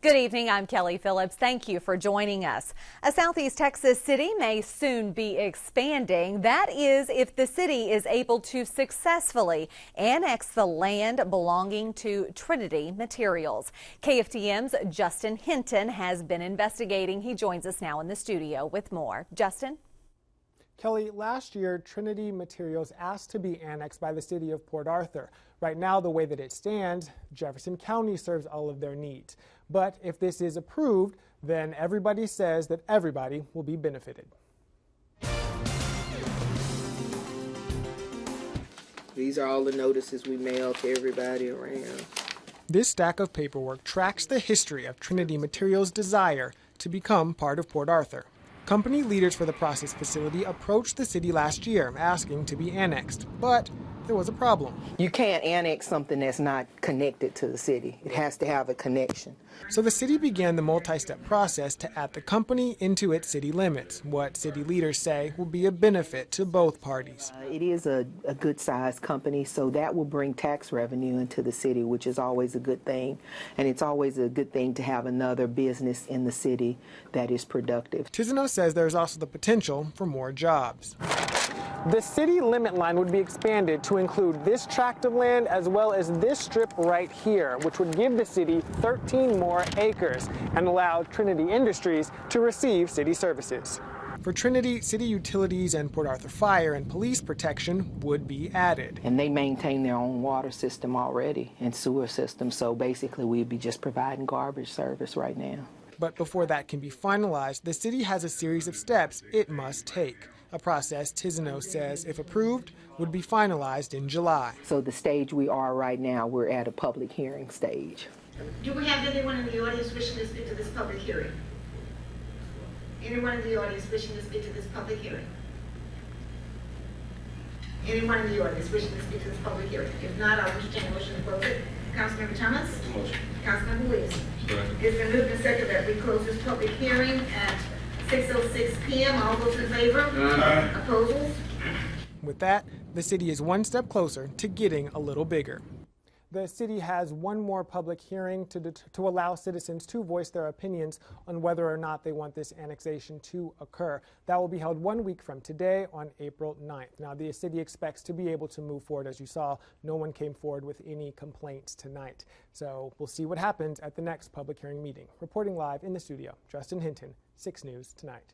Good evening, I'm Kelly Phillips. Thank you for joining us. A Southeast Texas city may soon be expanding. That is, if the city is able to successfully annex the land belonging to Trinity Materials. KFDM's Justin Hinton has been investigating. He joins us now in the studio with more. Justin? Kelly, last year, Trinity Materials asked to be annexed by the city of Port Arthur. Right now, the way that it stands, Jefferson County serves all of their needs. But if this is approved, then everybody says that everybody will be benefited. These are all the notices we mail to everybody around. This stack of paperwork tracks the history of Trinity Materials' desire to become part of Port Arthur. Company leaders for the process facility approached the city last year asking to be annexed, but there was a problem. You can't annex something that's not connected to the city. It has to have a connection. So the city began the multi-step process to add the company into its city limits, what city leaders say will be a benefit to both parties. It is a good-sized company, so that will bring tax revenue into the city, which is always a good thing. And it's always a good thing to have another business in the city that is productive. Tizeno says there's also the potential for more jobs. The city limit line would be expanded to include this tract of land as well as this strip right here, which would give the city 13 more acres and allow Trinity Industries to receive city services. For Trinity, city utilities and Port Arthur fire and police protection would be added. And they maintain their own water system already and sewer system, so basically we'd be just providing garbage service right now. But before that can be finalized, the city has a series of steps it must take. A process Tizeno says, if approved, would be finalized in July. So the stage we are right now, we're at a public hearing stage. Do we have anyone in the audience wishing to speak to this public hearing? Anyone in the audience wishing to speak to this public hearing? Anyone in the audience wishing to speak to this public hearing? If not, I'll entertain a motion to close it. Councilmember Thomas? Motion. Councilmember Williams? It's been moved and seconded that we close this public hearing at 6:06 p.m. All those in favor? Aye. Opposals? With that, the city is one step closer to getting a little bigger. The city has one more public hearing to allow citizens to voice their opinions on whether or not they want this annexation to occur. That will be held 1 week from today on April 9th. Now, the city expects to be able to move forward. As you saw, no one came forward with any complaints tonight. So we'll see what happens at the next public hearing meeting. Reporting live in the studio, Justin Hinton, 6 News Tonight.